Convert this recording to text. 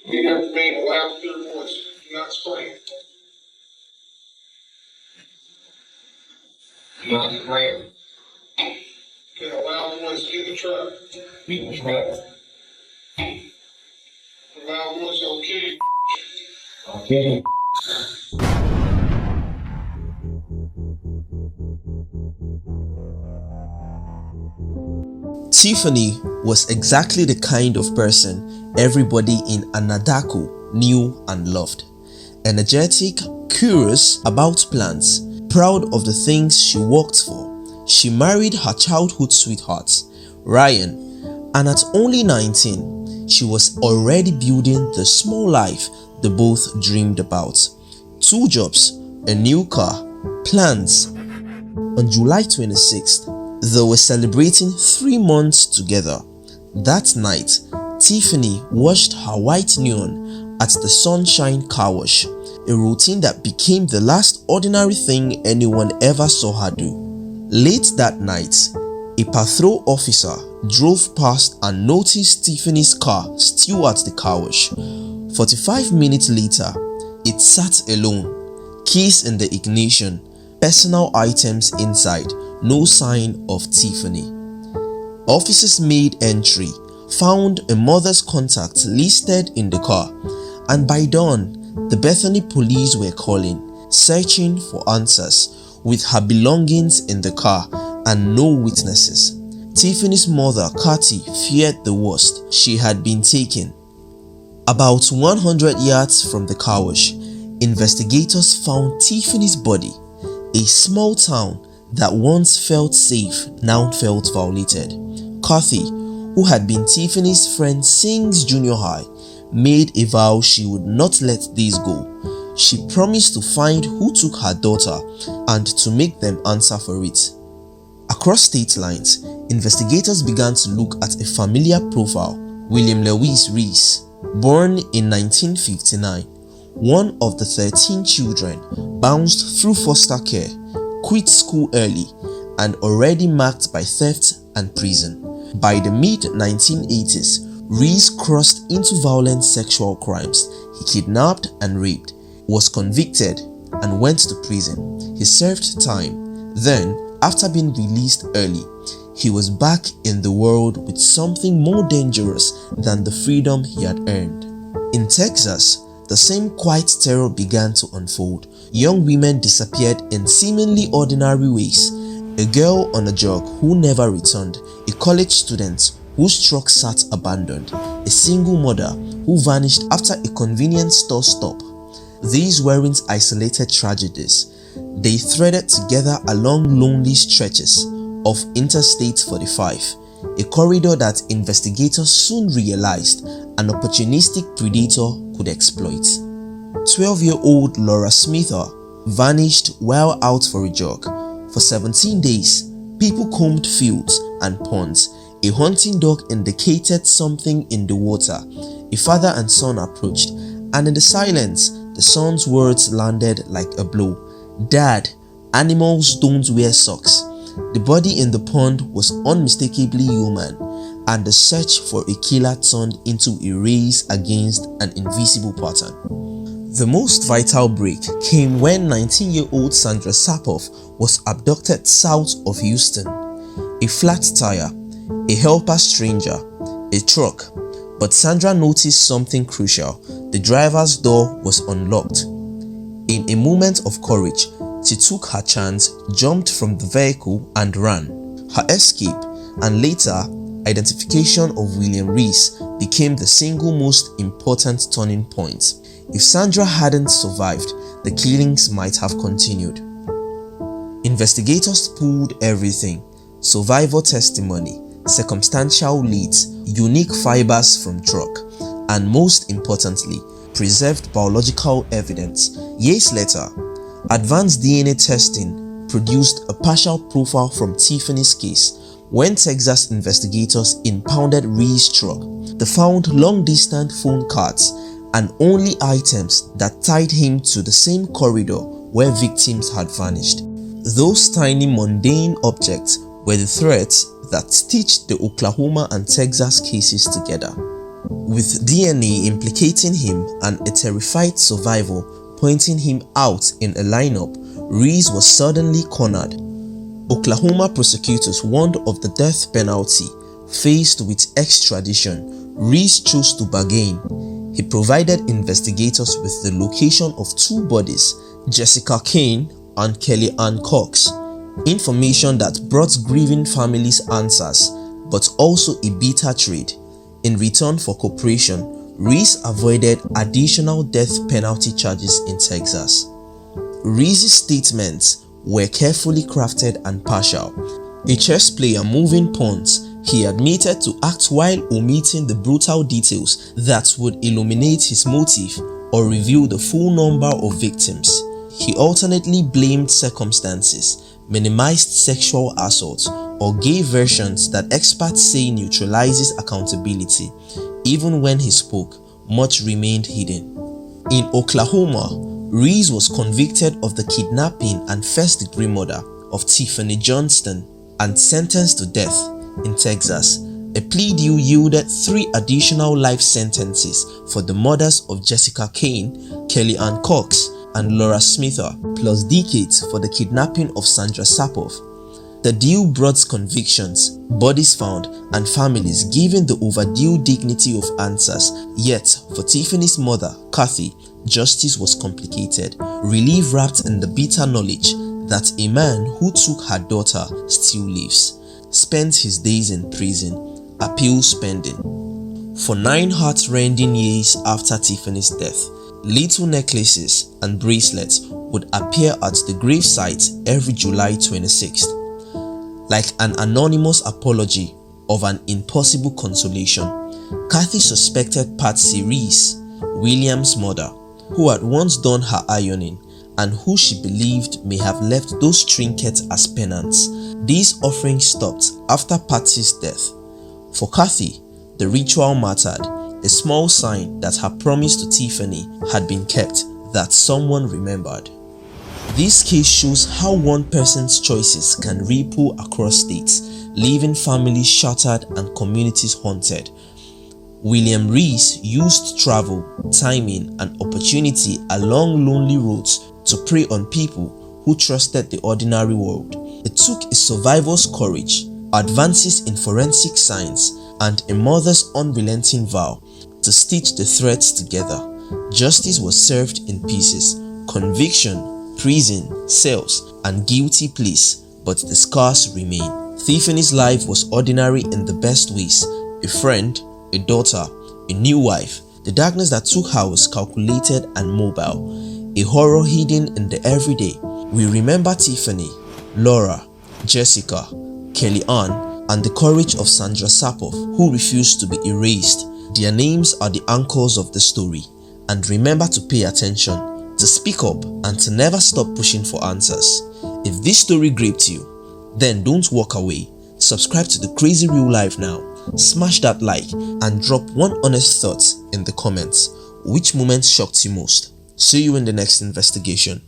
We never made a loud, clear voice. Do not scream. Do not scream. Get a loud voice in the truck. Meet the truck. The loud voice, okay. Okay. Tiffany was exactly the kind of person everybody in Anadarko knew and loved. Energetic, curious about plants, proud of the things she worked for. She married her childhood sweetheart, Ryan, and at only 19, she was already building the small life they both dreamed about. 2 jobs, a new car, plans. On July 26th, they were celebrating 3 months together. That night, Tiffany washed her white neon at the Sunshine Carwash, a routine that became the last ordinary thing anyone ever saw her do. Late that night, a patrol officer drove past and noticed Tiffany's car still at the carwash. 45 minutes later, it sat alone, keys in the ignition, personal items inside, no sign of Tiffany. Officers made entry, found a mother's contact listed in the car, and by dawn, the Bethany police were calling, searching for answers, with her belongings in the car and no witnesses. Tiffany's mother, Kathy, feared the worst. She had been taken. About 100 yards from the car wash, investigators found Tiffany's body. A small town that once felt safe now felt violated. Kathy, who had been Tiffany's friend since junior high, made a vow she would not let this go. She promised to find who took her daughter and to make them answer for it. Across state lines, investigators began to look at a familiar profile, William Lewis Reece. Born in 1959, one of the 13 children, bounced through foster care, quit school early, and already marked by theft and prison. By the mid-1980s, Reece crossed into violent sexual crimes. He kidnapped and raped, was convicted, and went to prison. He served time. Then, after being released early, he was back in the world with something more dangerous than the freedom he had earned. In Texas, the same quiet terror began to unfold. Young women disappeared in seemingly ordinary ways. A girl on a jog who never returned, a college student whose truck sat abandoned, a single mother who vanished after a convenience store stop. These weren't isolated tragedies. They threaded together along lonely stretches of Interstate 45, a corridor that investigators soon realized an opportunistic predator could exploit. 12-year-old Laura Smither vanished while out for a jog. For 17 days, people combed fields and ponds. A hunting dog indicated something in the water. A father and son approached, and in the silence, the son's words landed like a blow. "Dad, animals don't wear socks." The body in the pond was unmistakably human, and the search for a killer turned into a race against an invisible pattern. The most vital break came when 19-year-old Sandra Sapaugh was abducted south of Houston. A flat tire, a helper stranger, a truck. But Sandra noticed something crucial. The driver's door was unlocked. In a moment of courage, she took her chance, jumped from the vehicle and ran. Her escape and later identification of William Reece became the single most important turning point. If Sandra hadn't survived, the killings might have continued. Investigators pulled everything: survivor testimony, circumstantial leads, unique fibers from truck, and most importantly, preserved biological evidence. Years later, advanced DNA testing produced a partial profile from Tiffany's case. When Texas investigators impounded Reece's truck, they found long-distance phone cards and only items that tied him to the same corridor where victims had vanished. Those tiny mundane objects were the threads that stitched the Oklahoma and Texas cases together. with DNA implicating him and a terrified survivor pointing him out in a lineup. Reece was suddenly cornered. Oklahoma prosecutors warned of the death penalty. Faced with extradition, Reece chose to bargain. He provided investigators with the location of two bodies, Jessica Cain and Kelli Ann Cox, information that brought grieving families answers, but also a bitter trade. In return for cooperation, Reece avoided additional death penalty charges in Texas. Reece's statements were carefully crafted and partial. A chess player moving pawns, he admitted to act while omitting the brutal details that would illuminate his motive or reveal the full number of victims. He alternately blamed circumstances, minimized sexual assault, or gave versions that experts say neutralizes accountability. Even when he spoke, much remained hidden. In Oklahoma, Reece was convicted of the kidnapping and first-degree murder of Tiffany Johnston and sentenced to death. In Texas, a plea deal yielded 3 additional life sentences for the murders of Jessica Cain, Kelli Ann Cox, and Laura Smither, plus decades for the kidnapping of Sandra Sapaugh. The deal brought convictions, bodies found, and families given the overdue dignity of answers. Yet, for Tiffany's mother, Kathy, justice was complicated. Relief wrapped in the bitter knowledge that a man who took her daughter still lives. Spent his days in prison, appeals pending. For 9 heart-rending years after Tiffany's death, little necklaces and bracelets would appear at the gravesite every July 26th, like an anonymous apology of an impossible consolation. Kathy suspected Patsy Reece, William's mother, who had once done her ironing and who she believed may have left those trinkets as penance. These offerings stopped after Patsy's death. For Kathy, the ritual mattered, a small sign that her promise to Tiffany had been kept, that someone remembered. This case shows how one person's choices can ripple across states, leaving families shattered and communities haunted. William Reece used travel, timing, and opportunity along lonely roads to prey on people who trusted the ordinary world. It took a survivor's courage, advances in forensic science, and a mother's unrelenting vow to stitch the threads together. Justice was served in pieces: conviction, prison, cells, and guilty pleas, but the scars remain. Tiffany's life was ordinary in the best ways: a friend, a daughter, a new wife. The darkness that took her was calculated and mobile, a horror hidden in the everyday. We remember Tiffany, Laura, Jessica, Kelli Ann, and the courage of Sandra Sapaugh, who refused to be erased. Their names are the anchors of the story. And remember to pay attention, to speak up, and to never stop pushing for answers. If this story gripped you, then don't walk away. Subscribe to The Crazy Real Life now. Smash that like and drop one honest thought in the comments. Which moment shocked you most? See you in the next investigation.